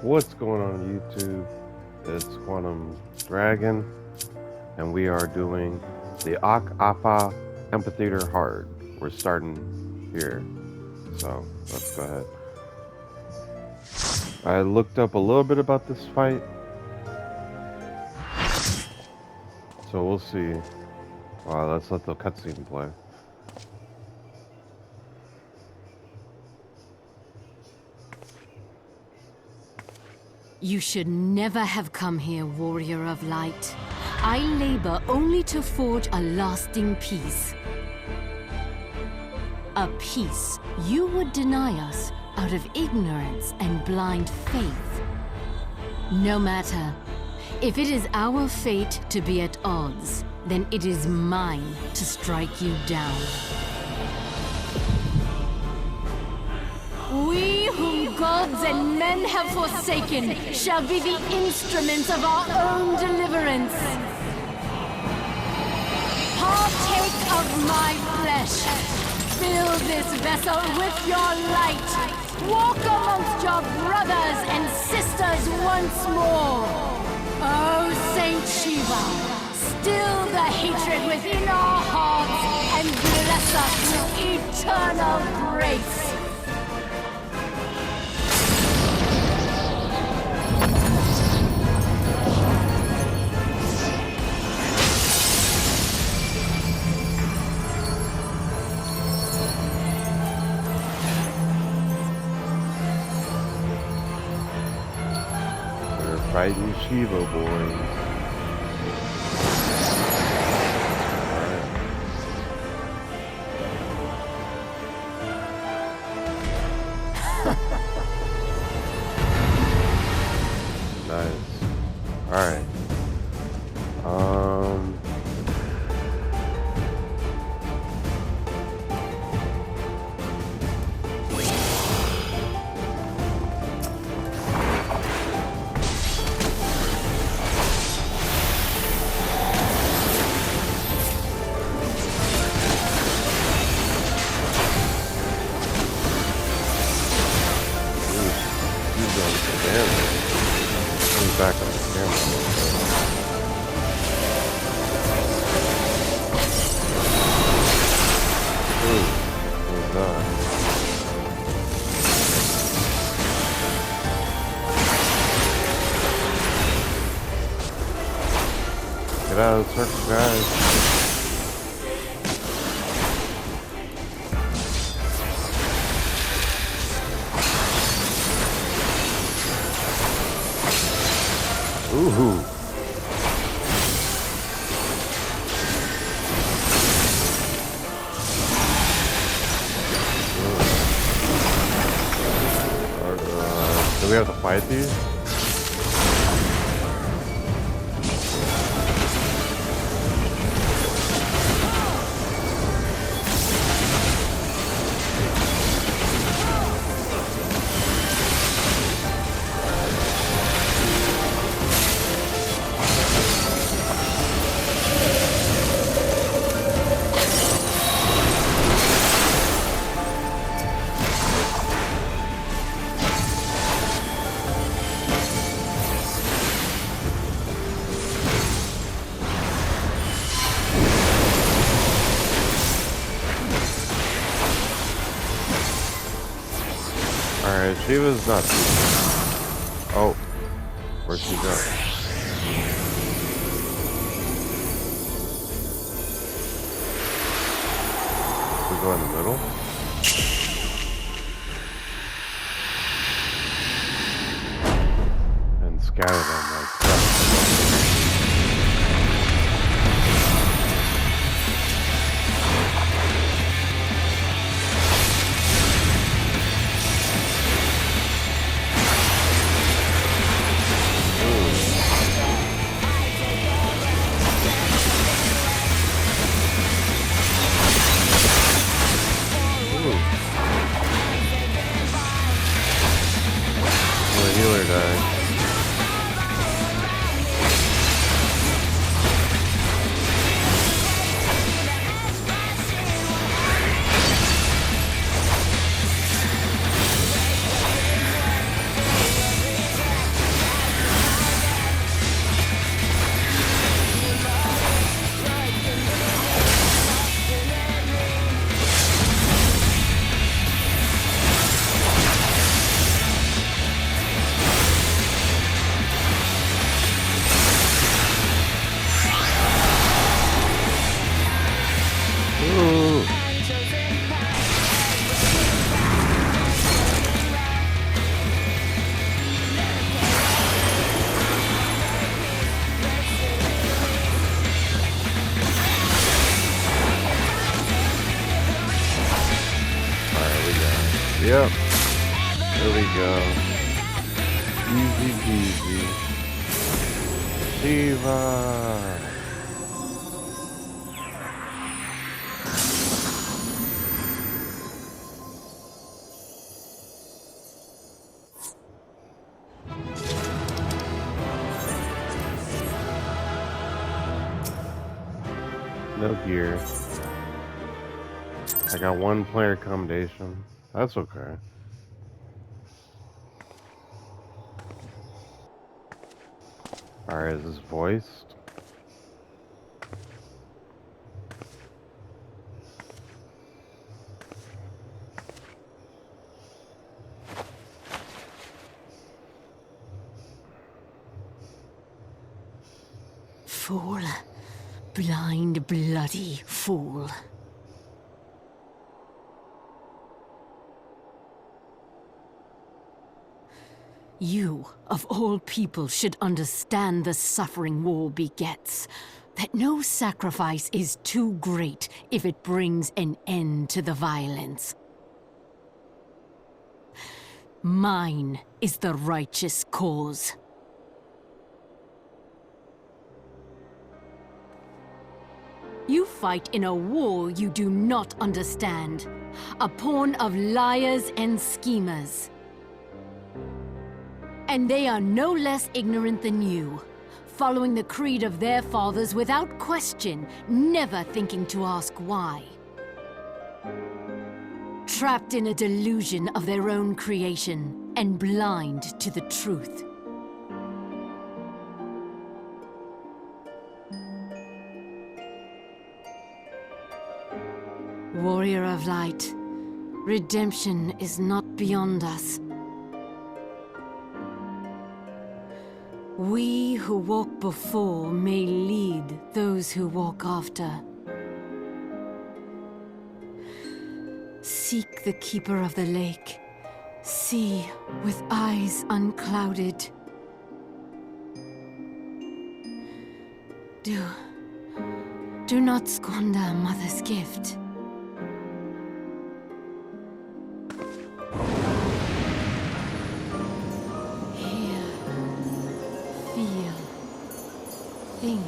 What's going on YouTube? It's Quantum Dragon, and we are doing the Ak Apa Amphitheater Hard. We're starting here, so let's go ahead. I looked up a little bit about this fight, so we'll see. Wow, let's let the cutscene play. You should never have come here, warrior of light. I labor only to forge a lasting peace. A peace you would deny us out of ignorance and blind faith. No matter. If it is our fate to be at odds, then it is mine to strike you down. We whom gods and men have forsaken shall be the instruments of our own deliverance. Partake of my flesh. Fill this vessel with your light. Walk amongst your brothers and sisters once more. Oh, Saint Shiva, still the hatred within our hearts and bless us with eternal grace. Fighting Shiva boys. Nice. Alright. Back on the camera. Ooh, what was that? Get out of the circle, guys. Ooh. Do we have to fight these? Alright, she was not too bad. Oh, where'd she go? We go in the middle? And scatter them like that. Healer died. Easy peasy. Shiva. No gear. I got one player accommodation. That's okay. Alright, is this voiced? Fool. Blind, bloody fool. You, of all people, should understand the suffering war begets. That no sacrifice is too great if it brings an end to the violence. Mine is the righteous cause. You fight in a war you do not understand. A pawn of liars and schemers. And they are no less ignorant than you, following the creed of their fathers without question, never thinking to ask why. Trapped in a delusion of their own creation, and blind to the truth. Warrior of light, redemption is not beyond us. We who walk before may lead those who walk after. Seek the keeper of the lake. See with eyes unclouded. Do not squander Mother's gift. Think.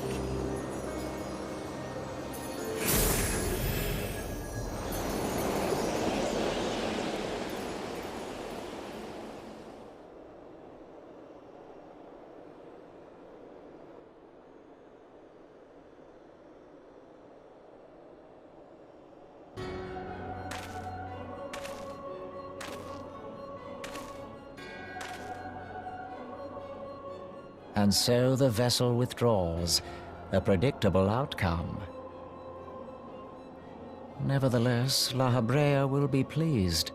And so the vessel withdraws, a predictable outcome. Nevertheless, La Habrea will be pleased.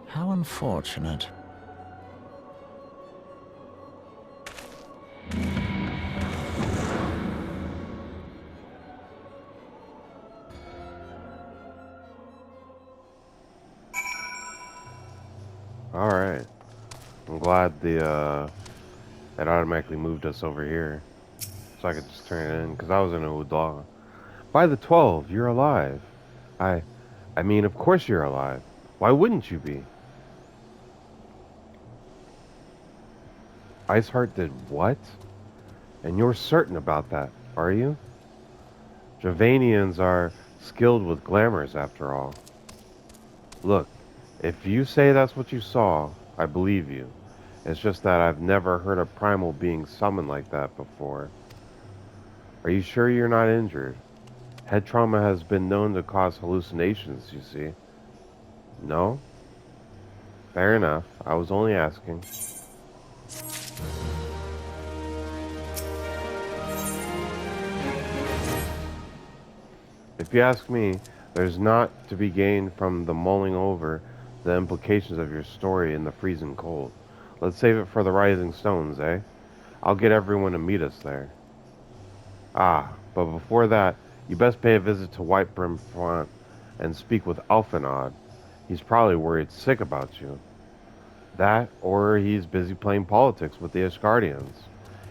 How unfortunate. Alright. I'm glad it automatically moved us over here. So I could just turn it in, because I was in a Udala. By the 12, you're alive. I mean, of course you're alive. Why wouldn't you be? Iceheart did what? And you're certain about that, are you? Javanians are skilled with glamours, after all. Look, if you say that's what you saw, I believe you. It's just that I've never heard a primal being summoned like that before. Are you sure you're not injured? Head trauma has been known to cause hallucinations, you see. No? Fair enough. I was only asking. If you ask me, there's not to be gained from the mulling over the implications of your story in the freezing cold. Let's save it for the Rising Stones, eh? I'll get everyone to meet us there. Ah, but before that, you best pay a visit to Whitebrim Front and speak with Alphanod. He's probably worried sick about you. That, or he's busy playing politics with the Asgardians.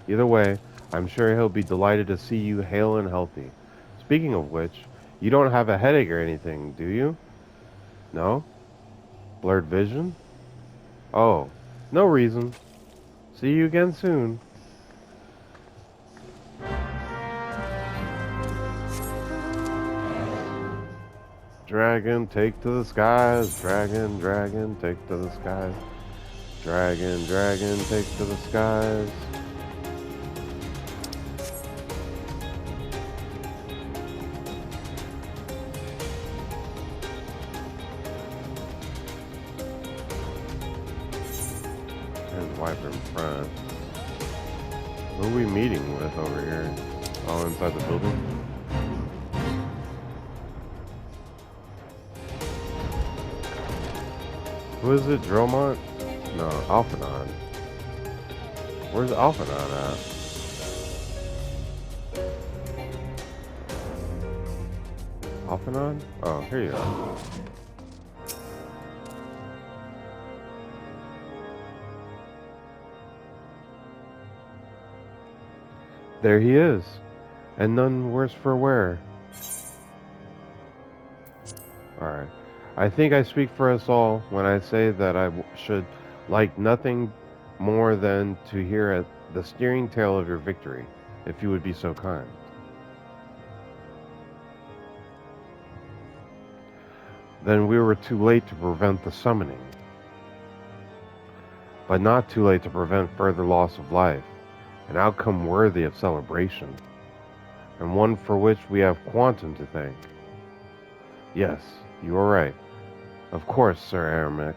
Either way, I'm sure he'll be delighted to see you hale and healthy. Speaking of which, you don't have a headache or anything, do you? No? Blurred vision? Oh, no reason. See you again soon. Dragon, take to the skies. Dragon, dragon, take to the skies. Dragon, dragon, take to the skies. There's wiper in front. Who are we meeting with over here? Oh, inside the building? Who is it? Dromont? No, Alphanon. Where's Alphanon at? Alphanon? Oh, here you are. There he is. And none worse for wear. Alright. I think I speak for us all when I say that I should like nothing more than to hear the steering tale of your victory, if you would be so kind. Then we were too late to prevent the summoning, but not too late to prevent further loss of life, an outcome worthy of celebration, and one for which we have Quantum to thank. Yes, you are right. Of course, Sir Aramek,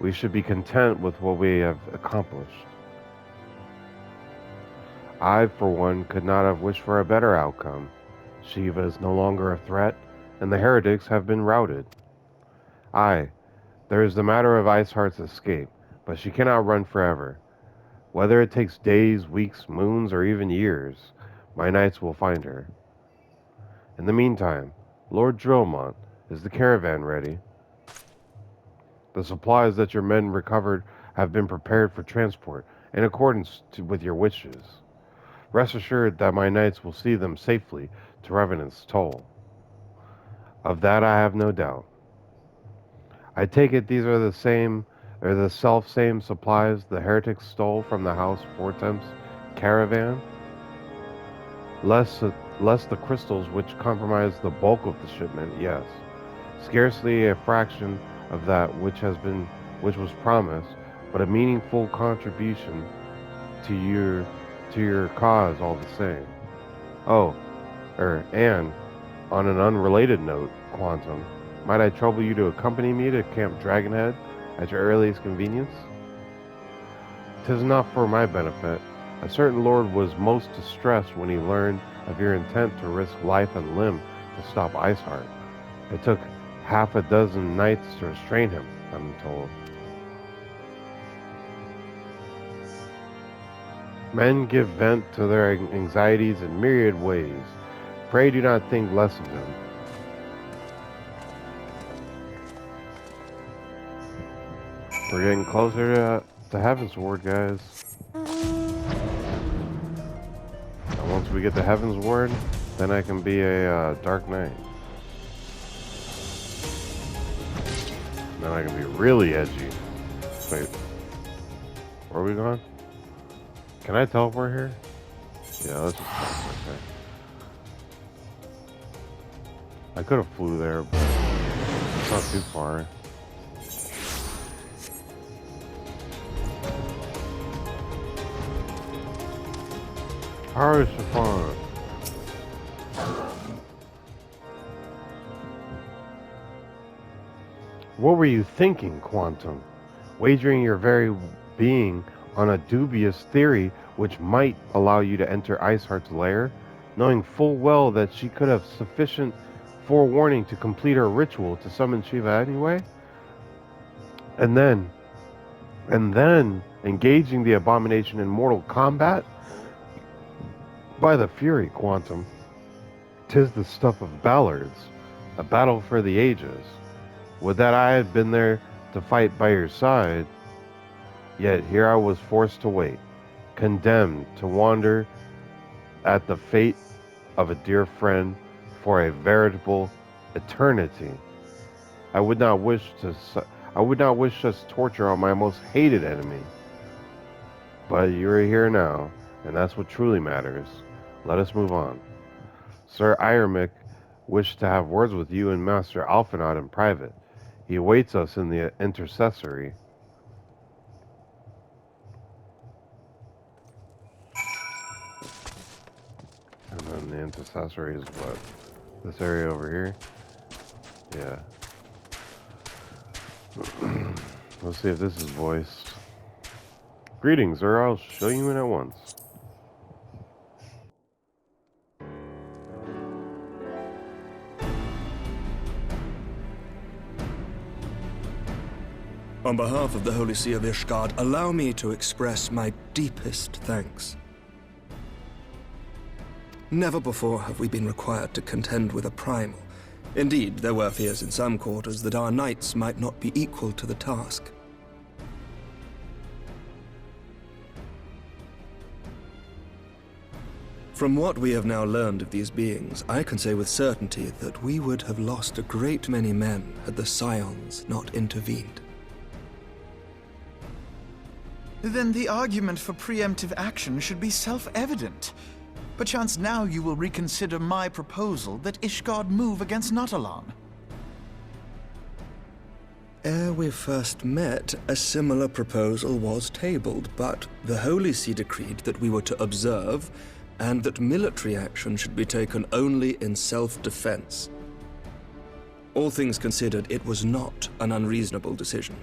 we should be content with what we have accomplished. I, for one, could not have wished for a better outcome. Shiva is no longer a threat, and the heretics have been routed. Aye, there is the matter of Iceheart's escape, but she cannot run forever. Whether it takes days, weeks, moons, or even years, my knights will find her. In the meantime, Lord Dromont, is the caravan ready? The supplies that your men recovered have been prepared for transport in accordance with your wishes. Rest assured that my knights will see them safely to Revenant's Toll. Of that I have no doubt. I take it these are the self-same supplies the heretics stole from the House Fortemp's caravan? Less, less the crystals which comprise the bulk of the shipment, yes. Scarcely a fraction of that which was promised, but a meaningful contribution to your cause all the same. Oh, and on an unrelated note, Quantum, might I trouble you to accompany me to Camp Dragonhead at your earliest convenience? 'Tis not for my benefit. A certain lord was most distressed when he learned of your intent to risk life and limb to stop Iceheart. It took half a dozen knights to restrain him, I'm told. Men give vent to their anxieties in myriad ways. Pray do not think less of them. We're getting closer to Heaven's Ward, guys. And once we get to Heaven's Ward, then I can be a Dark Knight. Then I can be really edgy. Wait, where are we going? Can I teleport here? Yeah, let's just teleport there. I could have flew there, but it's not too far. Hurry, Chiffon. What were you thinking, Quantum? Wagering your very being on a dubious theory which might allow you to enter Iceheart's lair, knowing full well that she could have sufficient forewarning to complete her ritual to summon Shiva anyway? And then engaging the abomination in mortal combat? By the Fury, Quantum, 'tis the stuff of Ballards, a battle for the ages. Would that I had been there to fight by your side, yet here I was forced to wait, condemned to wander at the fate of a dear friend for a veritable eternity. I would not wish I would not wish such torture on my most hated enemy. But you're here now, and that's what truly matters. Let us move on. Sir Iremic wished to have words with you and Master Alphinaud in private. He awaits us in the intercessory. And then the intercessory is what? This area over here? Yeah. Let's see if this is voiced. Greetings, or I'll show you in at once. On behalf of the Holy See of Ishgard, allow me to express my deepest thanks. Never before have we been required to contend with a primal. Indeed, there were fears in some quarters that our knights might not be equal to the task. From what we have now learned of these beings, I can say with certainty that we would have lost a great many men had the Scions not intervened. Then the argument for preemptive action should be self-evident. Perchance now you will reconsider my proposal that Ishgard move against Natalan. Ere we first met, a similar proposal was tabled, but the Holy See decreed that we were to observe, and that military action should be taken only in self-defense. All things considered, it was not an unreasonable decision.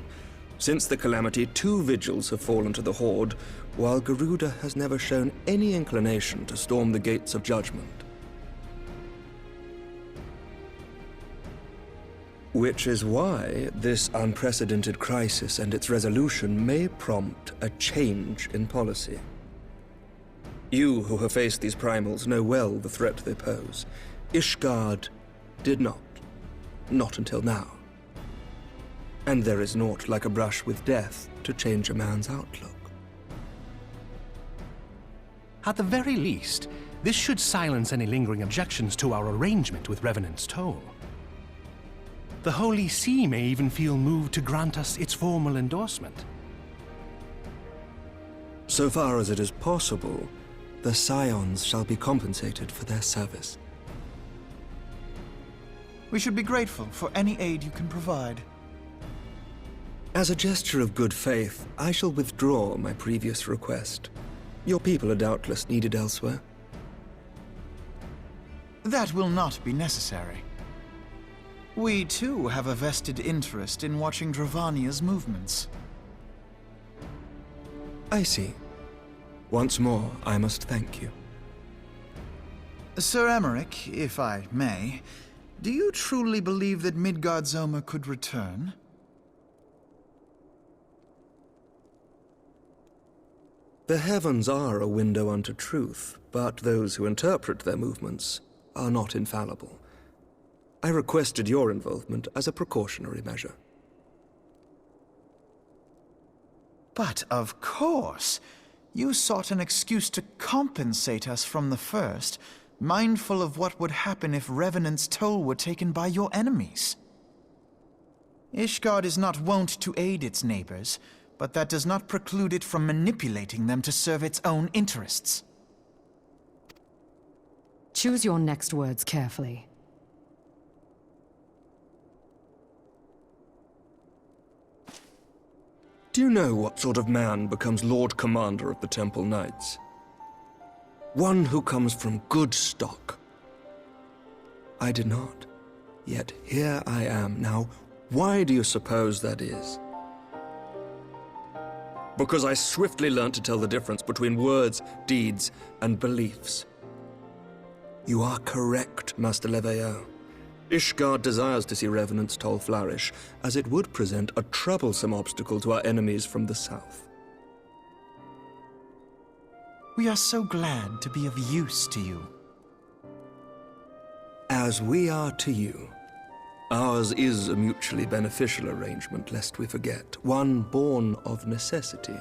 Since the calamity, 2 vigils have fallen to the Horde, while Garuda has never shown any inclination to storm the gates of judgment. Which is why this unprecedented crisis and its resolution may prompt a change in policy. You who have faced these primals know well the threat they pose. Ishgard did not. Not until now. And there is naught like a brush with death to change a man's outlook. At the very least, this should silence any lingering objections to our arrangement with Revenant's Toll. The Holy See may even feel moved to grant us its formal endorsement. So far as it is possible, the Scions shall be compensated for their service. We should be grateful for any aid you can provide. As a gesture of good faith, I shall withdraw my previous request. Your people are doubtless needed elsewhere. That will not be necessary. We, too, have a vested interest in watching Dravania's movements. I see. Once more, I must thank you. Sir Emmerich, if I may, do you truly believe that Midgard-Zoma could return? The heavens are a window unto truth, but those who interpret their movements are not infallible. I requested your involvement as a precautionary measure. But of course, you sought an excuse to compensate us from the first, mindful of what would happen if Revenant's Toll were taken by your enemies. Ishgard is not wont to aid its neighbors, but that does not preclude it from manipulating them to serve its own interests. Choose your next words carefully. Do you know what sort of man becomes Lord Commander of the Temple Knights? One who comes from good stock. I did not. Yet here I am now. Why do you suppose that is? Because I swiftly learned to tell the difference between words, deeds, and beliefs. You are correct, Master Leveilleur. Ishgard desires to see Revenant's Toll flourish, as it would present a troublesome obstacle to our enemies from the south. We are so glad to be of use to you. As we are to you. Ours is a mutually beneficial arrangement, lest we forget, one born of necessity.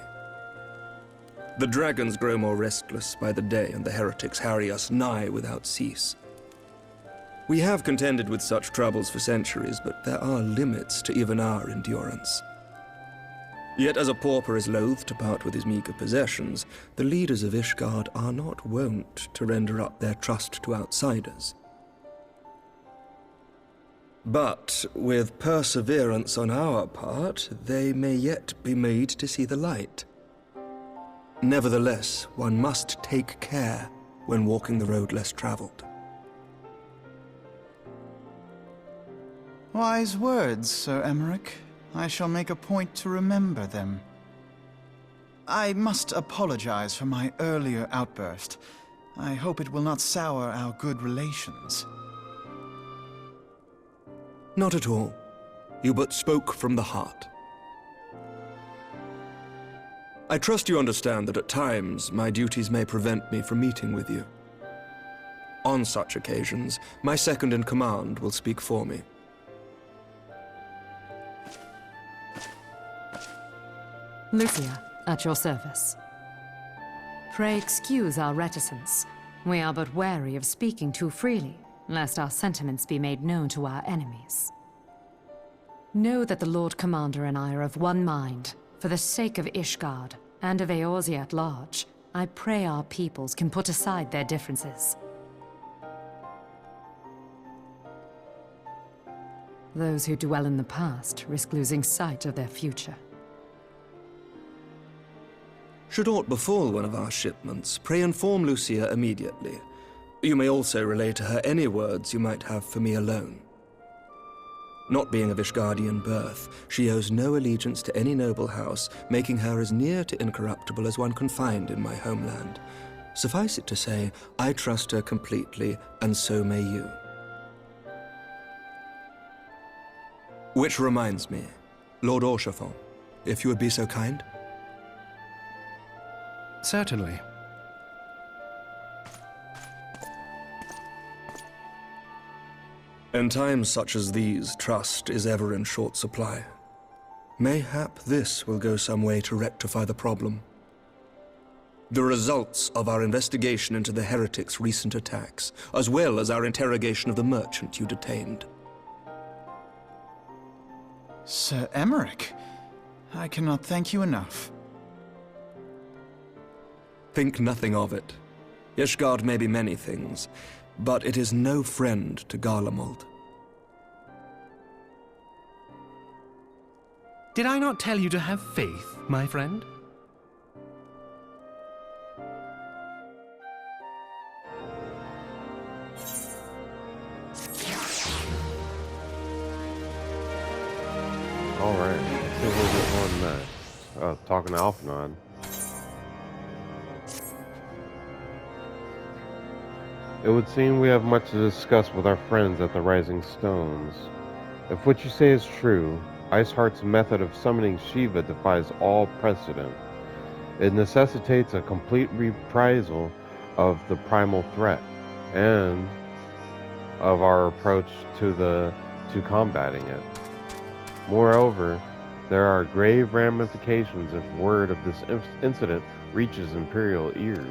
The dragons grow more restless by the day, and the heretics harry us nigh without cease. We have contended with such troubles for centuries, but there are limits to even our endurance. Yet as a pauper is loath to part with his meager possessions, the leaders of Ishgard are not wont to render up their trust to outsiders. But with perseverance on our part, they may yet be made to see the light. Nevertheless, one must take care when walking the road less traveled. Wise words, Sir Emmerich. I shall make a point to remember them. I must apologize for my earlier outburst. I hope it will not sour our good relations. Not at all. You but spoke from the heart. I trust you understand that at times my duties may prevent me from meeting with you. On such occasions, my second-in-command will speak for me. Lucia, at your service. Pray excuse our reticence. We are but wary of speaking too freely, lest our sentiments be made known to our enemies. Know that the Lord Commander and I are of one mind. For the sake of Ishgard, and of Eorzea at large, I pray our peoples can put aside their differences. Those who dwell in the past risk losing sight of their future. Should aught befall one of our shipments, pray inform Lucia immediately. You may also relay to her any words you might have for me alone. Not being of Ishgardian birth, she owes no allegiance to any noble house, making her as near to incorruptible as one can find in my homeland. Suffice it to say, I trust her completely, and so may you. Which reminds me, Lord Orchafon, if you would be so kind. Certainly. In times such as these, trust is ever in short supply. Mayhap this will go some way to rectify the problem. The results of our investigation into the heretics' recent attacks, as well as our interrogation of the merchant you detained. Sir Emmerich, I cannot thank you enough. Think nothing of it. Ishgard may be many things, but it is no friend to Garlemald. Did I not tell you to have faith, my friend? Alright, let's see where we're going next. Talking to Alphinaud. It would seem we have much to discuss with our friends at the Rising Stones. If what you say is true, Iceheart's method of summoning Shiva defies all precedent. It necessitates a complete reprisal of the primal threat, and of our approach to combating it. Moreover, there are grave ramifications if word of this incident reaches Imperial ears.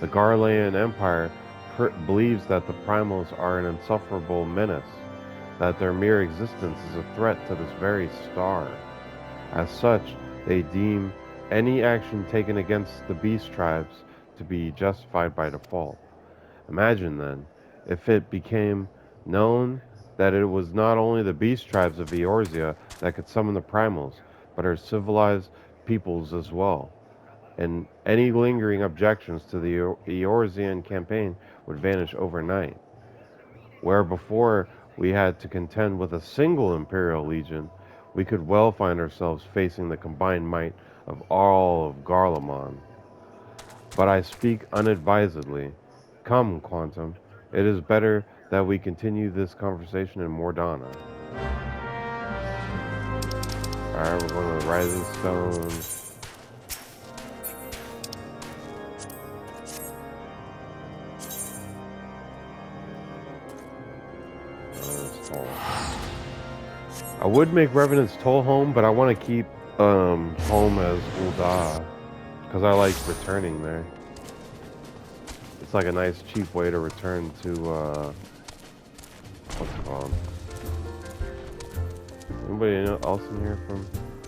The Garlean Empire believes that the primals are an insufferable menace, that their mere existence is a threat to this very star. As such, they deem any action taken against the beast tribes to be justified by default. Imagine then, if it became known that it was not only the beast tribes of Eorzea that could summon the primals, but our civilized peoples as well. And any lingering objections to the Eorzean campaign would vanish overnight. Where before we had to contend with a single Imperial Legion, we could well find ourselves facing the combined might of all of Garlemald. But I speak unadvisedly. Come, Quantum, it is better that we continue this conversation in Mordana. Alright, we're going to the Rising Stone. I would make Revenant's Toll home, but I want to keep home as Ul'dah, because I like returning there. It's like a nice cheap way to return to what's it called? Anybody else in here from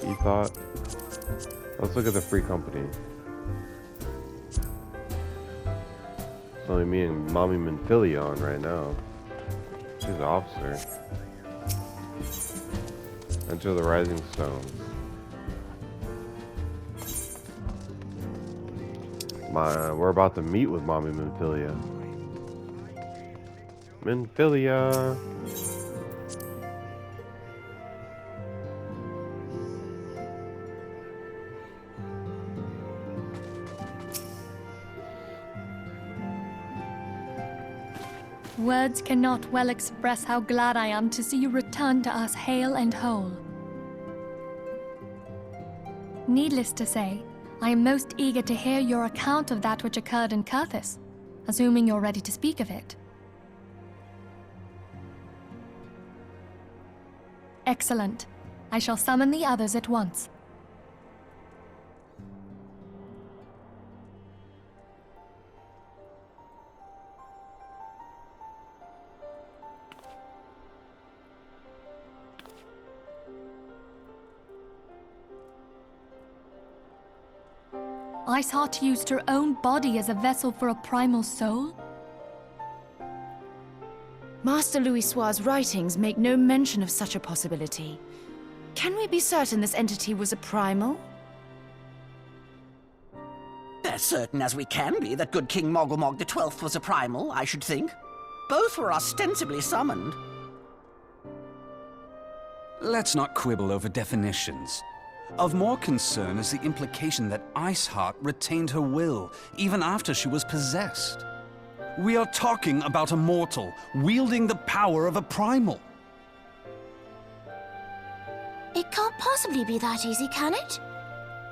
E-Thought? Let's look at the free company. It's only me and Mommy Minfilia on right now. She's an officer. Enter the Rising Stone. We're about to meet with Mommy Minfilia. Minfilia! Words cannot well express how glad I am to see you return to us hale and whole. Needless to say, I am most eager to hear your account of that which occurred in Curthis, assuming you're ready to speak of it. Excellent. I shall summon the others at once. Iceheart used her own body as a vessel for a primal soul? Master Louisoir's writings make no mention of such a possibility. Can we be certain this entity was a primal? As certain as we can be that good King Mogglmog XII was a primal, I should think. Both were ostensibly summoned. Let's not quibble over definitions. Of more concern is the implication that Iceheart retained her will, even after she was possessed. We are talking about a mortal, wielding the power of a primal. It can't possibly be that easy, can it?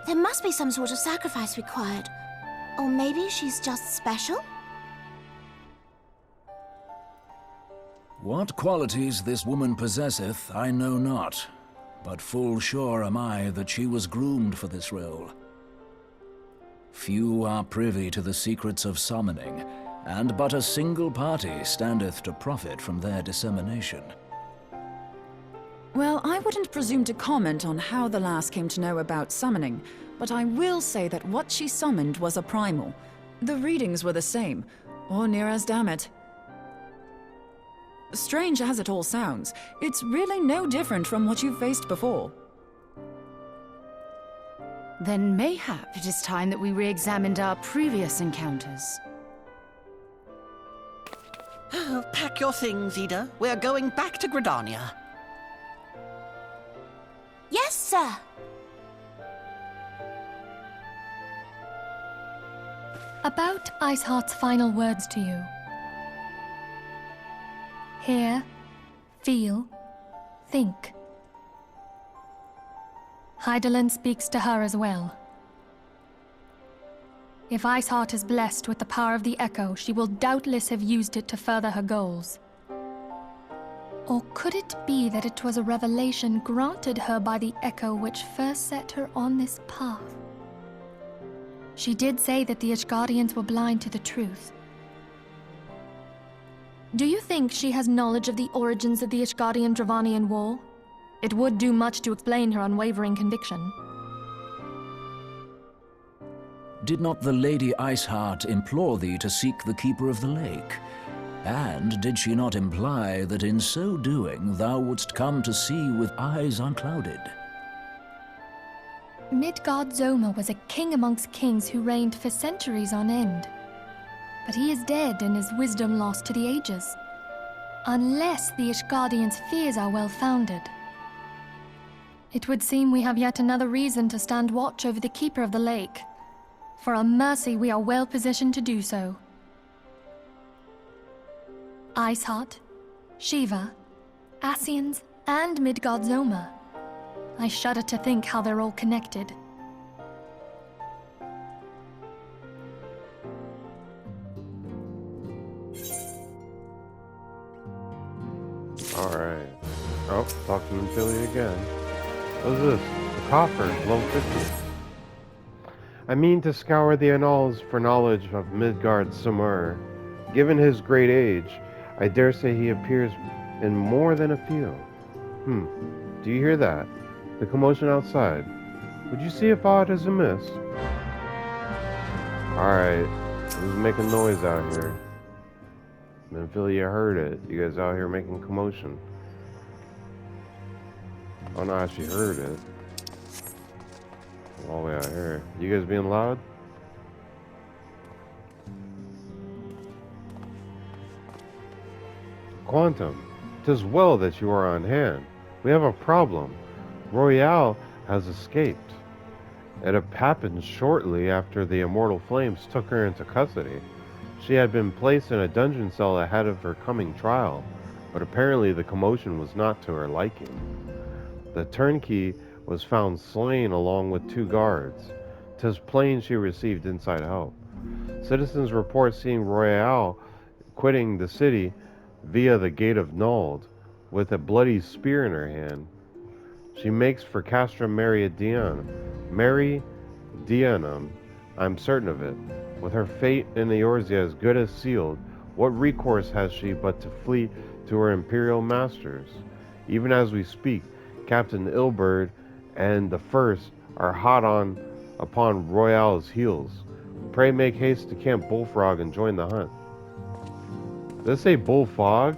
There must be some sort of sacrifice required. Or maybe she's just special? What qualities this woman possesseth, I know not. But full sure am I that she was groomed for this role. Few are privy to the secrets of summoning, and but a single party standeth to profit from their dissemination. Well, I wouldn't presume to comment on how the lass came to know about summoning, but I will say that what she summoned was a primal. The readings were the same, or near as damn it. Strange as it all sounds, it's really no different from what you've faced before. Then mayhap it is time that we re-examined our previous encounters. Pack your things, Ida. We're going back to Gridania. Yes, sir. About Iceheart's final words to you. Hear, feel, think. Hydaelyn speaks to her as well. If Iceheart is blessed with the power of the Echo, she will doubtless have used it to further her goals. Or could it be that it was a revelation granted her by the Echo which first set her on this path? She did say that the Ishgardians were blind to the truth. Do you think she has knowledge of the origins of the Ishgardian-Dravanian War? It would do much to explain her unwavering conviction. Did not the Lady Iceheart implore thee to seek the Keeper of the Lake? And did she not imply that in so doing thou wouldst come to see with eyes unclouded? Midgard-Zoma was a king amongst kings who reigned for centuries on end. But he is dead and his wisdom lost to the ages. Unless the Ishgardians' fears are well-founded. It would seem we have yet another reason to stand watch over the Keeper of the Lake. For a mercy, we are well positioned to do so. Iceheart, Shiva, Ascians, and Midgard-Zoma. I shudder to think how they're all connected. Alright. Oh, talk to Minfilia again. What's this? The coffer, level 50. I mean to scour the annals for knowledge of Midgard Samur. Given his great age, I dare say he appears in more than a few. Do you hear that? The commotion outside. Would you see if aught is amiss? Alright, who's making noise out here? I feel you heard it. You guys out here making commotion. Oh no, I actually heard it. All the way out here. You guys being loud? Quantum, 'tis well that you are on hand. We have a problem. Royale has escaped. It happened shortly after the immortal flames took her into custody. She had been placed in a dungeon cell ahead of her coming trial, but apparently the commotion was not to her liking. The turnkey was found slain along with 2 guards. 'Tis plain she received inside help. Citizens report seeing Royale quitting the city via the Gate of Nald with a bloody spear in her hand. She makes for Castra Meridianum. I'm certain of it. With her fate in Eorzea as good as sealed, what recourse has she but to flee to her imperial masters? Even as we speak, Captain Ilberd and the First are hot upon Royale's heels. Pray make haste to Camp Bullfrog and join the hunt. Did it say Bullfog?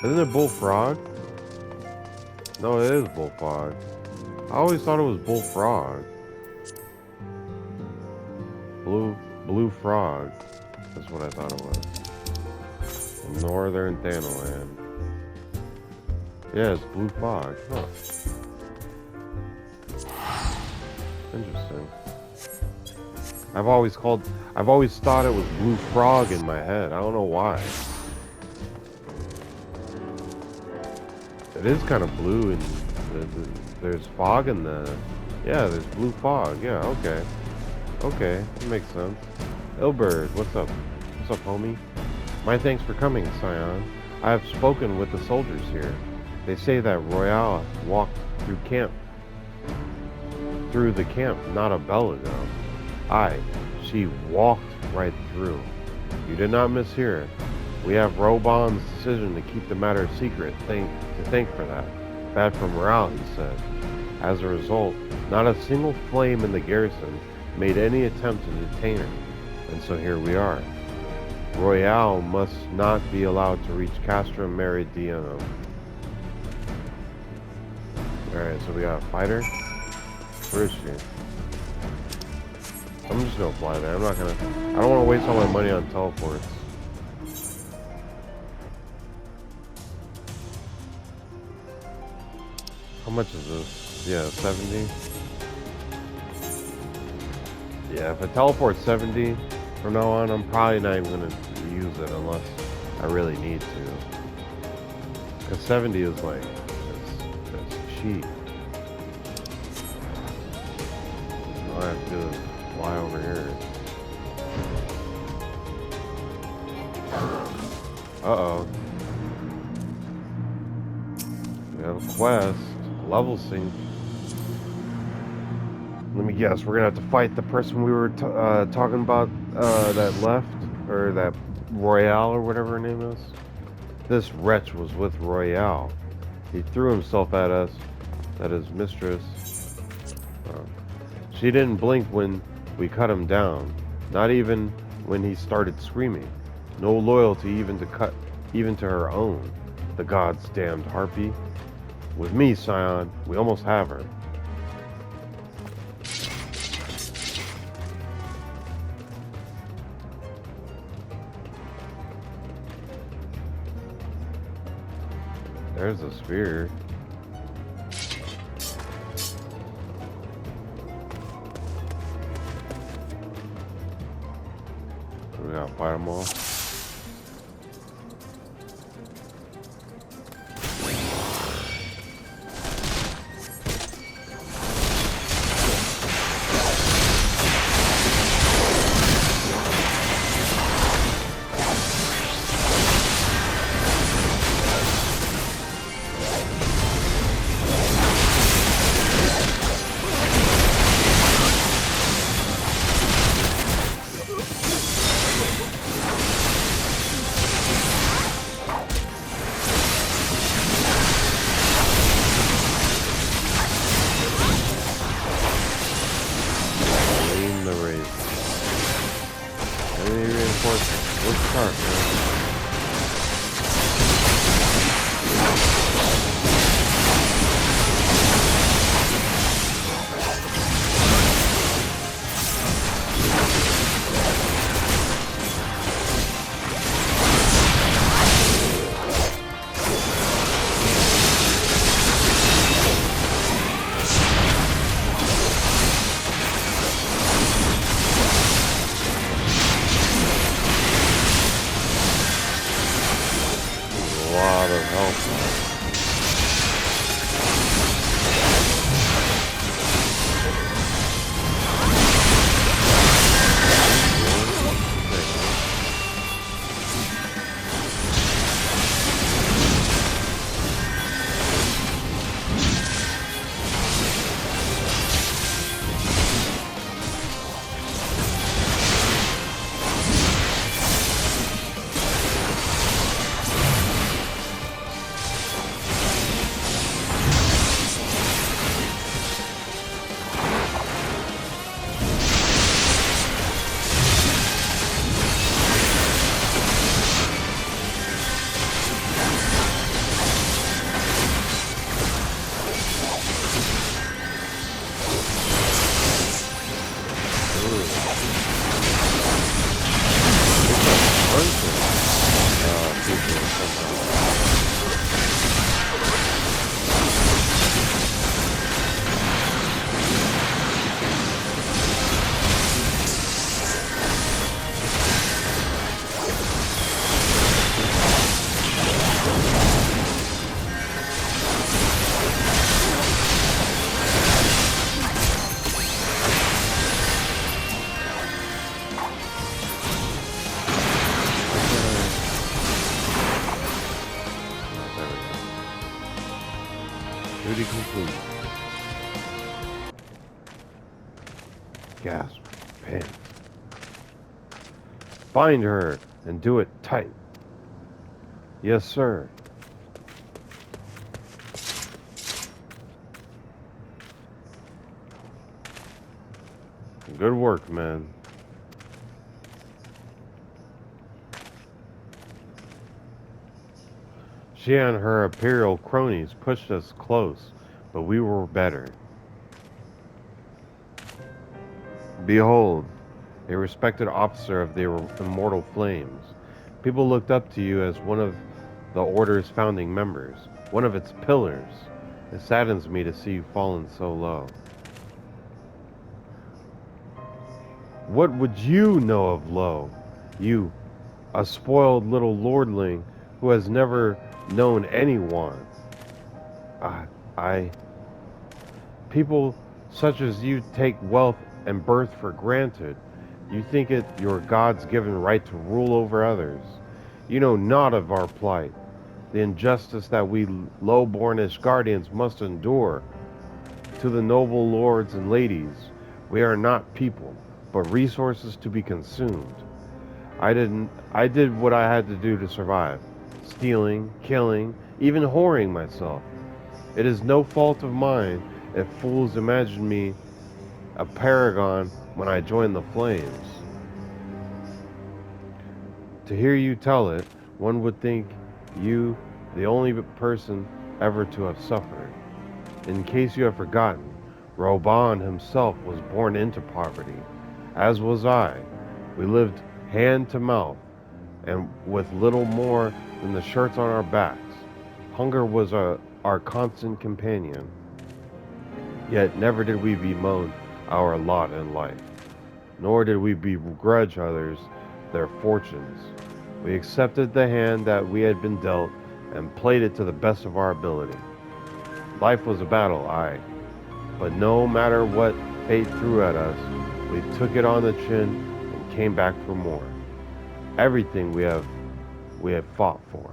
Isn't it Bullfrog? No, it is Bullfog. I always thought it was Bullfrog. Blue Frog. That's what I thought it was. Northern Thanaland. Yeah, it's Blue Fog. Huh. Interesting. I've always thought it was Blue Frog in my head. I don't know why. It is kind of blue, and there's fog in the... Yeah, there's blue fog. Yeah, okay. Okay, that makes sense. Ilberd, what's up? What's up, homie? My thanks for coming, Scion. I have spoken with the soldiers here. They say that Royale walked through the camp not a bell ago. Aye, she walked right through. You did not mishear it. We have Robon's decision to keep the matter secret. To thank for that. Bad for morale, he said. As a result, not a single flame in the garrison made any attempt to detain her. And so here we are. Royale must not be allowed to reach Castra Meridianum. Alright, so we got a fighter. Where is she? I'm just gonna fly there. I don't want to waste all my money on teleports. How much is this? Yeah, 70. Yeah, if I teleport 70 from now on, I'm probably not even gonna use it unless I really need to. Because 70 is like, it's cheap. All I have to do is fly over here. Uh-oh. We have a quest. Level sync. Let me guess, we're gonna have to fight the person we were talking about that left, or that Royale or whatever her name is. This wretch was with Royale. He threw himself at us, at his mistress. She didn't blink when we cut him down, not even when he started screaming. No loyalty even to her own, the god's damned harpy. With me, Scion, we almost have her. There's a spear. We gotta fight them all. the race. Enemy reinforcements. Let's start, man. Lot of help. Duty complete. Gasp. Pants. Find her and do it tight. Yes, sir. Good work, man. She and her imperial cronies pushed us close, but we were better. Behold, a respected officer of the immortal flames. People looked up to you as one of the Order's founding members, one of its pillars. It saddens me to see you fallen so low. What would you know of Lo? You, a spoiled little lordling who has never known anyone. People such as you take wealth and birth for granted. You think it your God's given right to rule over others. You know not of our plight, the injustice that we low-bornish guardians must endure. To the noble lords and ladies, we are not people, but resources to be consumed. I did what I had to do to survive. Stealing, killing, even whoring myself. It is no fault of mine if fools imagine me a paragon when I join the flames. To hear you tell it, one would think you the only person ever to have suffered. In case you have forgotten, Roban himself was born into poverty, as was I. We lived hand to mouth, and with little more than the shirts on our backs. Hunger was our constant companion. Yet never did we bemoan our lot in life, nor did we begrudge others their fortunes. We accepted the hand that we had been dealt and played it to the best of our ability. Life was a battle, aye, but no matter what fate threw at us, we took it on the chin and came back for more. Everything we have fought for.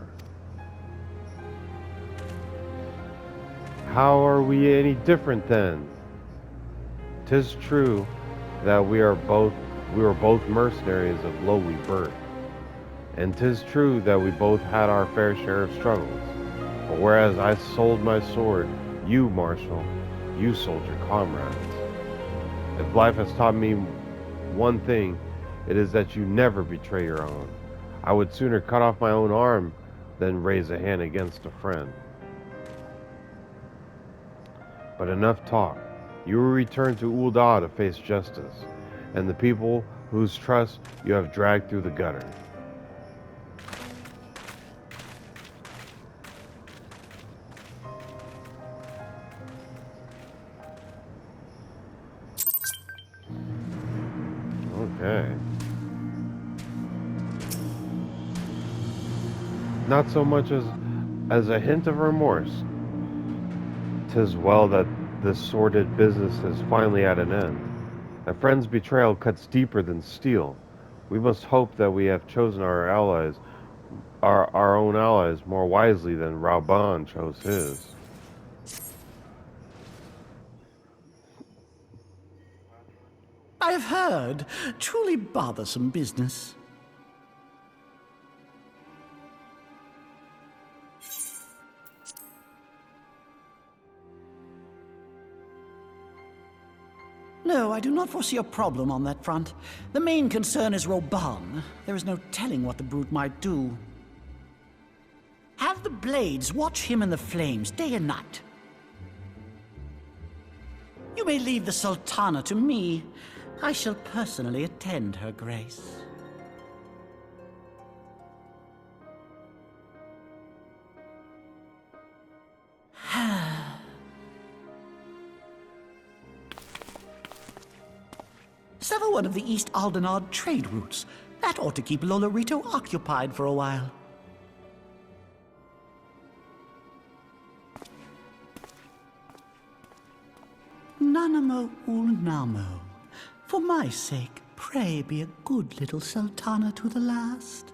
How are we any different then? 'Tis true that we were both mercenaries of lowly birth, and 'tis true that we both had our fair share of struggles. But whereas I sold my sword, you, Marshal, you sold your comrades. If life has taught me one thing, it is that you never betray your own. I would sooner cut off my own arm than raise a hand against a friend. But enough talk. You will return to Ul'dah to face justice, and the people whose trust you have dragged through the gutter. Okay. Not so much as a hint of remorse. 'Tis well that this sordid business is finally at an end. A friend's betrayal cuts deeper than steel. We must hope that we have chosen our allies, our own allies, more wisely than Raoban chose his. I have heard. Truly bothersome business. No, I do not foresee a problem on that front. The main concern is Raoban. There is no telling what the brute might do. Have the Blades watch him in the flames day and night. You may leave the Sultana to me. I shall personally attend her grace. Sever one of the East Aldenard trade routes. That ought to keep Lolorito occupied for a while. Nanamo Ulnamo. For my sake, pray be a good little Sultana to the last.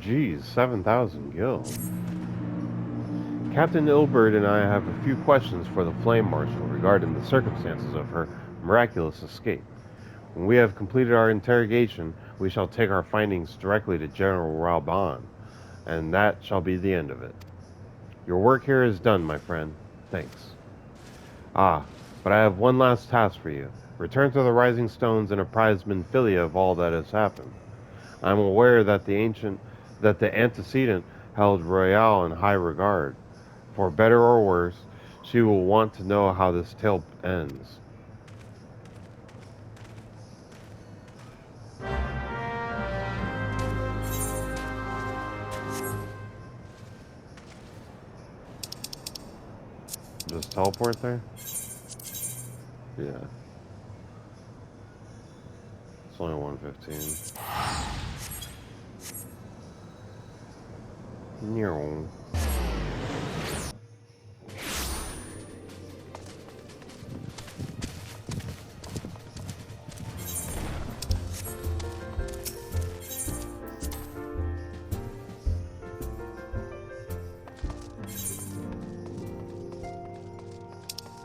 Geez, 7,000 gil. Captain Ilbert and I have a few questions for the Flame Marshal regarding the circumstances of her miraculous escape. When we have completed our interrogation, we shall take our findings directly to General Raoban, and that shall be the end of it. Your work here is done, my friend. Thanks. Ah, but I have one last task for you. Return to the Rising Stones and apprise Minfilia of all that has happened. I am aware that the antecedent held Royale in high regard. For better or worse, she will want to know how this tale ends. Just teleport there? Yeah. It's only 115. No.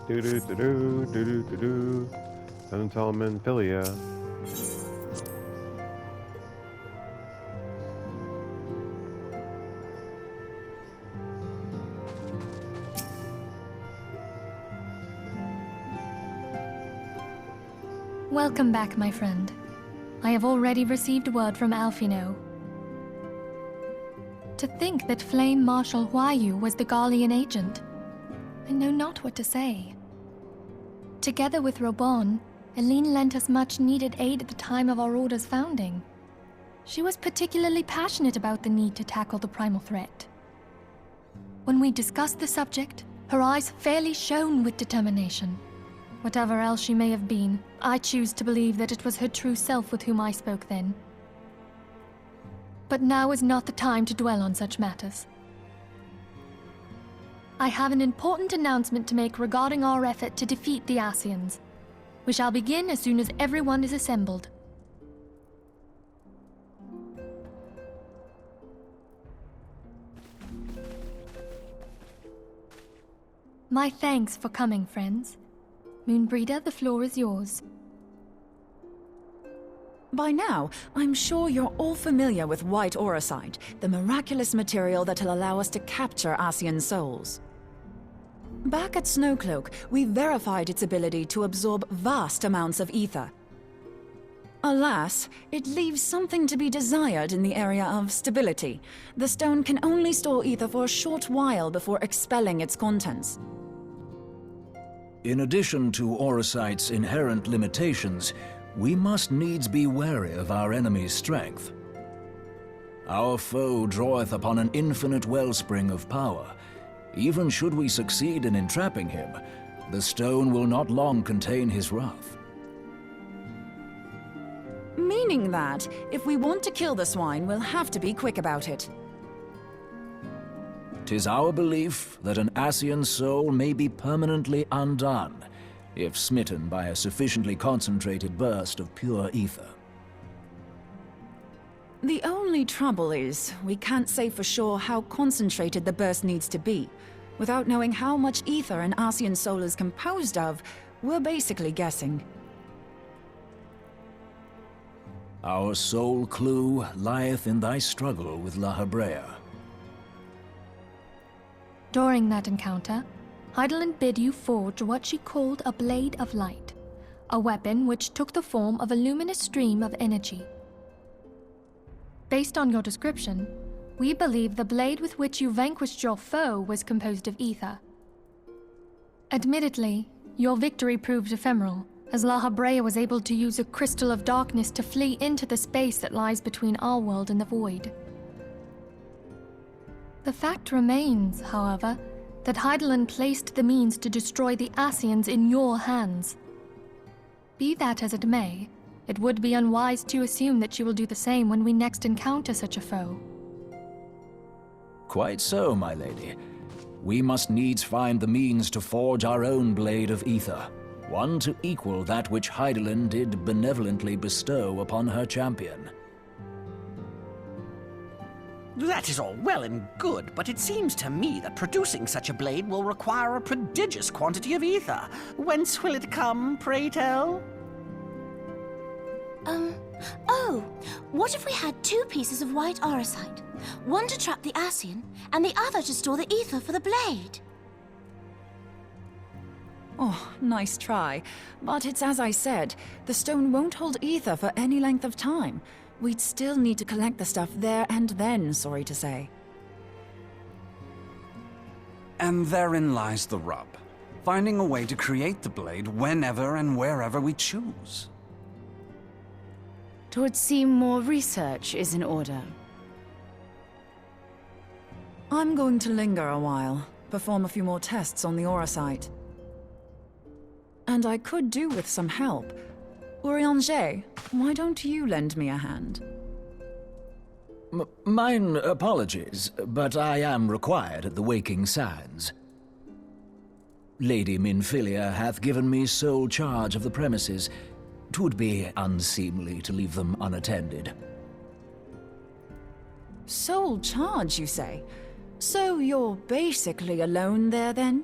Do do do do do do do do. Don't tell him Minfilia. Welcome back, my friend. I have already received word from Alfino. To think that Flame Marshal Huayu was the Garlean agent. I know not what to say. Together with Raoban, Eline lent us much-needed aid at the time of our Order's founding. She was particularly passionate about the need to tackle the primal threat. When we discussed the subject, her eyes fairly shone with determination. Whatever else she may have been, I choose to believe that it was her true self with whom I spoke then. But now is not the time to dwell on such matters. I have an important announcement to make regarding our effort to defeat the Ascians. We shall begin as soon as everyone is assembled. My thanks for coming, friends. Moonbreeder, the floor is yours. By now, I'm sure you're all familiar with white auracite, the miraculous material that'll allow us to capture Asian souls. Back at Snowcloak, we verified its ability to absorb vast amounts of ether. Alas, it leaves something to be desired in the area of stability. The stone can only store ether for a short while before expelling its contents. In addition to auracite's inherent limitations, we must needs be wary of our enemy's strength. Our foe draweth upon an infinite wellspring of power. Even should we succeed in entrapping him, the stone will not long contain his wrath. Meaning that, if we want to kill the swine, we'll have to be quick about it. 'Tis our belief that an Asian soul may be permanently undone, if smitten by a sufficiently concentrated burst of pure ether. The only trouble is, we can't say for sure how concentrated the burst needs to be. Without knowing how much ether an Asian soul is composed of, we're basically guessing. Our sole clue lieth in thy struggle with La Habrea. During that encounter, Heidelin bid you forge what she called a Blade of Light, a weapon which took the form of a luminous stream of energy. Based on your description, we believe the blade with which you vanquished your foe was composed of ether. Admittedly, your victory proved ephemeral, as La Habrea was able to use a crystal of darkness to flee into the space that lies between our world and the void. The fact remains, however, that Heidelin placed the means to destroy the Asians in your hands. Be that as it may, it would be unwise to assume that she will do the same when we next encounter such a foe. Quite so, my lady. We must needs find the means to forge our own blade of ether, one to equal that which Heidelin did benevolently bestow upon her champion. That is all well and good, but it seems to me that producing such a blade will require a prodigious quantity of ether. Whence will it come, pray tell? Oh, what if we had 2 pieces of white auracite? One to trap the Asian, and the other to store the ether for the blade. Oh, nice try. But it's as I said, the stone won't hold ether for any length of time. We'd still need to collect the stuff there and then, sorry to say. And therein lies the rub. Finding a way to create the blade whenever and wherever we choose. 'Twould seem more research is in order. I'm going to linger a while, perform a few more tests on the auracite. And I could do with some help. Urianger, why don't you lend me a hand? Mine apologies, but I am required at the Waking Sands. Lady Minfilia hath given me sole charge of the premises. 'Twould be unseemly to leave them unattended. Sole charge, you say? So you're basically alone there, then?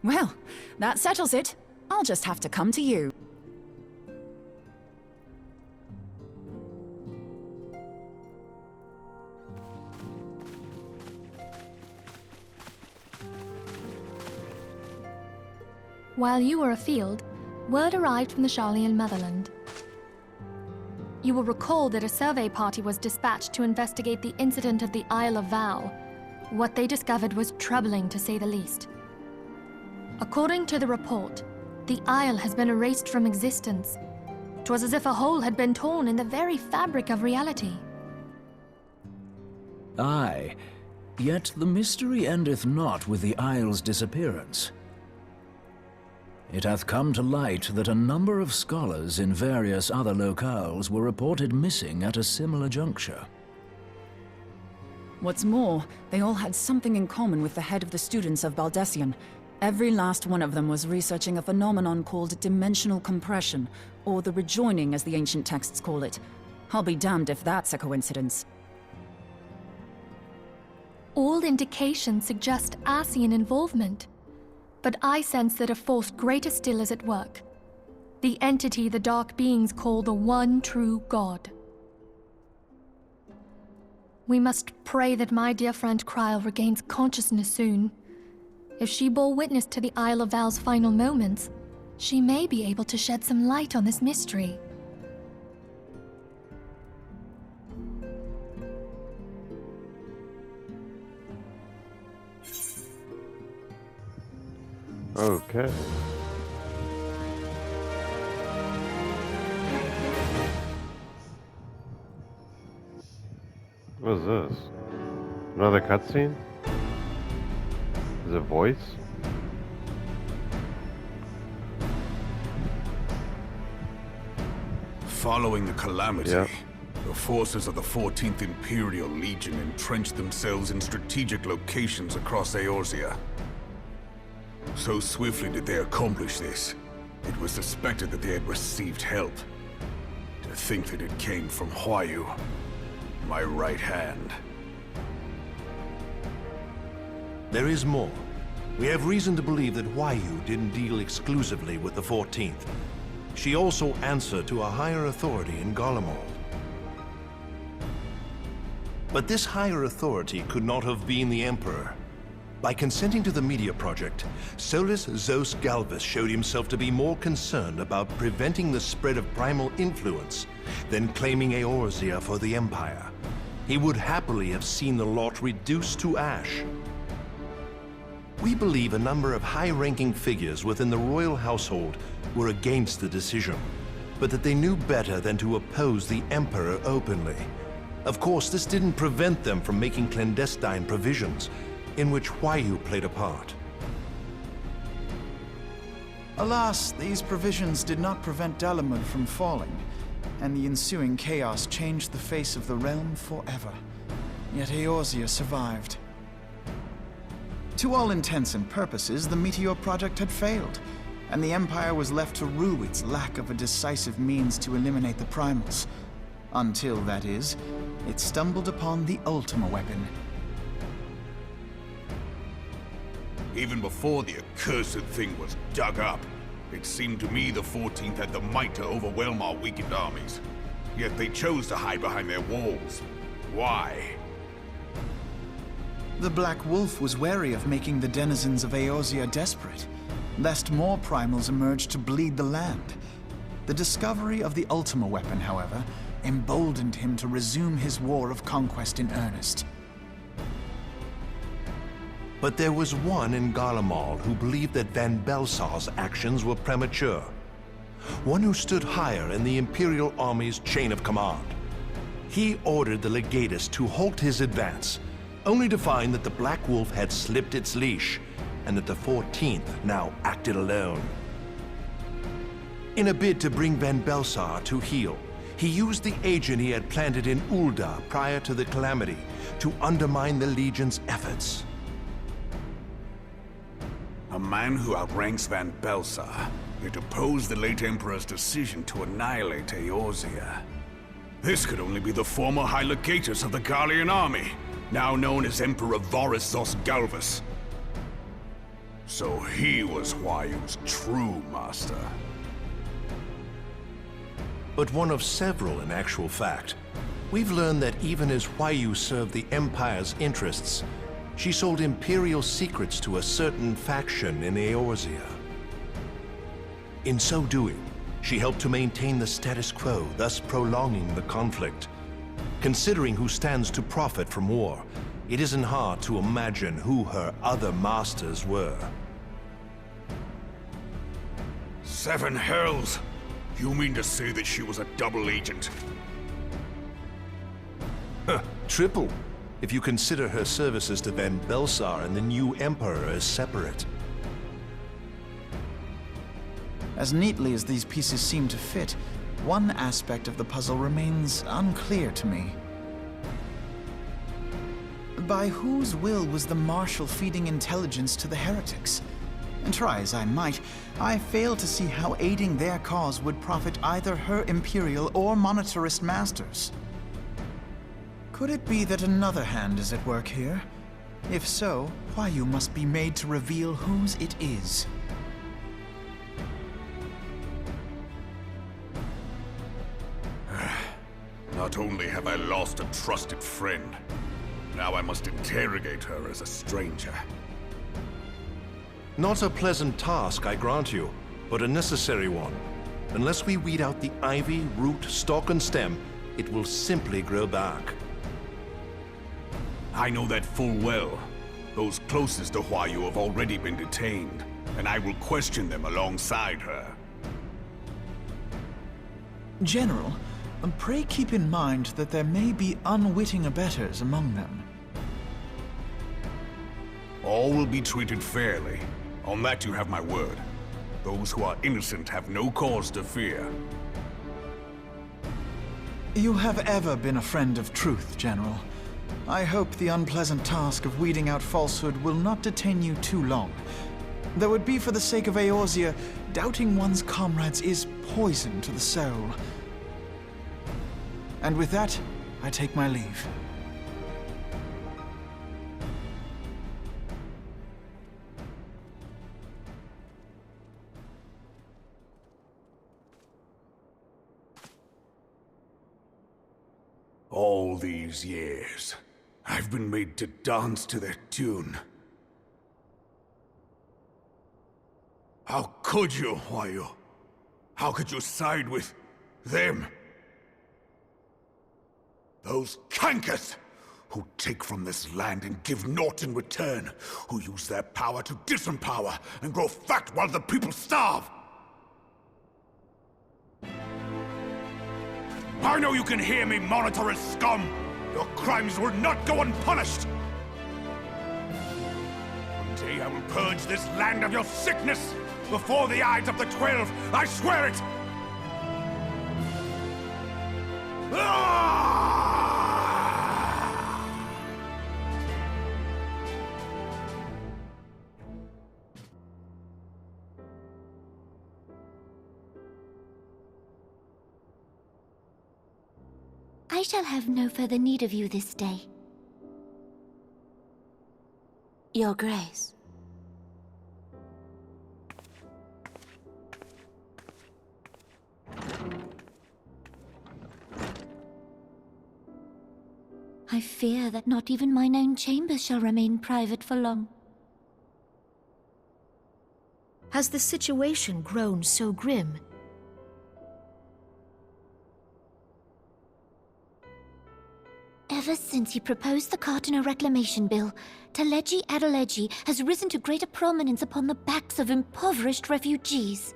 Well, that settles it. I'll just have to come to you. While you were afield, word arrived from the Sharlayan motherland. You will recall that a survey party was dispatched to investigate the incident of the Isle of Vow. What they discovered was troubling, to say the least. According to the report, the isle has been erased from existence. 'Twas as if a hole had been torn in the very fabric of reality. Aye, yet the mystery endeth not with the isle's disappearance. It hath come to light that a number of scholars in various other locales were reported missing at a similar juncture. What's more, they all had something in common with the head of the students of Baldessian. Every last one of them was researching a phenomenon called dimensional compression, or the rejoining as the ancient texts call it. I'll be damned if that's a coincidence. All indications suggest Asian involvement. but I sense that a force greater still is at work. The entity the Dark Beings call the One True God. We must pray that my dear friend Kryl regains consciousness soon. If she bore witness to the Isle of Val's final moments, she may be able to shed some light on this mystery. Okay. What is this? Another cutscene? Is it voice? Following the calamity, Yep. the forces of the 14th Imperial Legion entrenched themselves in strategic locations across Eorzea. So swiftly did they accomplish this, it was suspected that they had received help. To think that it came from Huayu, my right hand. There is more. We have reason to believe that Huayu didn't deal exclusively with the 14th. She also answered to a higher authority in Garlemald. But this higher authority could not have been the Emperor. By consenting to the Media Project, Solus Zos Galvus showed himself to be more concerned about preventing the spread of primal influence than claiming Eorzea for the Empire. He would happily have seen the lot reduced to ash. We believe a number of high-ranking figures within the royal household were against the decision, but that they knew better than to oppose the Emperor openly. Of course, this didn't prevent them from making clandestine provisions, in which Huayu played a part. Alas, these provisions did not prevent Dalamud from falling, and the ensuing chaos changed the face of the realm forever. Yet Eorzea survived. To all intents and purposes, the Meteor Project had failed, and the Empire was left to rue its lack of a decisive means to eliminate the primals. Until, that is, it stumbled upon the Ultima weapon. Even before the accursed thing was dug up, it seemed to me the 14th had the might to overwhelm our weakened armies. Yet they chose to hide behind their walls. Why? The Black Wolf was wary of making the denizens of Eorzea desperate, lest more primals emerged to bleed the land. The discovery of the Ultima weapon, however, emboldened him to resume his war of conquest in earnest. But there was one in Garlemald who believed that Van Belsar's actions were premature. One who stood higher in the Imperial Army's chain of command. He ordered the Legatus to halt his advance, only to find that the Black Wolf had slipped its leash, and that the 14th now acted alone. In a bid to bring Van Belsar to heel, he used the agent he had planted in Ul'dah prior to the calamity to undermine the Legion's efforts. A man who outranks Van Belsar, yet opposed the late Emperor's decision to annihilate Eorzea. This could only be the former High Legatus of the Garlean army, now known as Emperor Varus Zos Galvus. So he was Huayu's true master. But one of several in actual fact. We've learned that even as Huayu served the Empire's interests, she sold Imperial secrets to a certain faction in Eorzea. In so doing, she helped to maintain the status quo, thus prolonging the conflict. Considering who stands to profit from war, it isn't hard to imagine who her other masters were. Seven hells! You mean to say that she was a double agent? Triple, if you consider her services to Van Belsar and the new Emperor as separate. As neatly as these pieces seem to fit, one aspect of the puzzle remains unclear to me. By whose will was the Marshal feeding intelligence to the heretics? And try as I might, I fail to see how aiding their cause would profit either her Imperial or monetarist masters. Could it be that another hand is at work here? If so, why you must be made to reveal whose it is. Not only have I lost a trusted friend, now I must interrogate her as a stranger. Not a pleasant task, I grant you, but a necessary one. Unless we weed out the ivy, root, stalk, and stem, it will simply grow back. I know that full well. Those closest to Huayu have already been detained, and I will question them alongside her. General, pray keep in mind that there may be unwitting abettors among them. All will be treated fairly. On that you have my word. Those who are innocent have no cause to fear. You have ever been a friend of truth, General. I hope the unpleasant task of weeding out falsehood will not detain you too long. Though it be for the sake of Eorzea, doubting one's comrades is poison to the soul. And with that, I take my leave. All these years, I've been made to dance to their tune. How could you, Huayu? How could you side with them? Those cankers who take from this land and give naught in return, who use their power to disempower and grow fat while the people starve. I know you can hear me, monitorous scum! Your crimes will not go unpunished! One day I will purge this land of your sickness! Before the eyes of the 12, I swear it! I shall have no further need of you this day. Your Grace. I fear that not even mine own chambers shall remain private for long. Has the situation grown so grim? Ever since he proposed the Cartiner Reclamation Bill, Teleji Adeleji has risen to greater prominence upon the backs of impoverished refugees.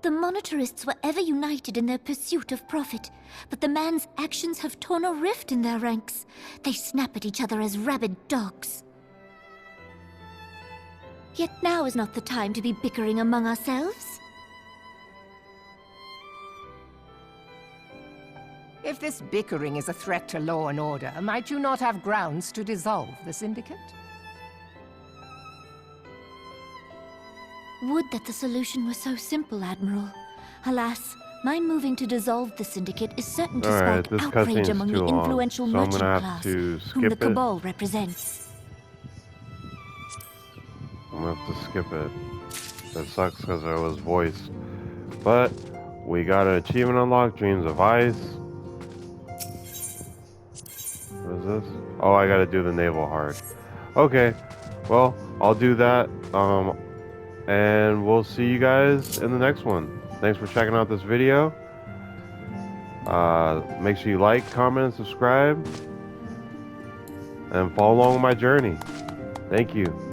The monetarists were ever united in their pursuit of profit, but the man's actions have torn a rift in their ranks. They snap at each other as rabid dogs. Yet now is not the time to be bickering among ourselves. If this bickering is a threat to law and order, might you not have grounds to dissolve the Syndicate? Would that the solution were so simple, Admiral. Alas, mine moving to dissolve the Syndicate is certain to spark outrage among the influential merchant class, whom the Cabal represents. I'm gonna have to skip it. That sucks because it was voiced. But we got an achievement unlocked, Dreams of Ice. What is this? Oh, I gotta do the naval heart. Okay, well, I'll do that. And we'll see you guys in the next one. Thanks for checking out this video. Make sure you like, comment, and subscribe. And follow along my journey. Thank you.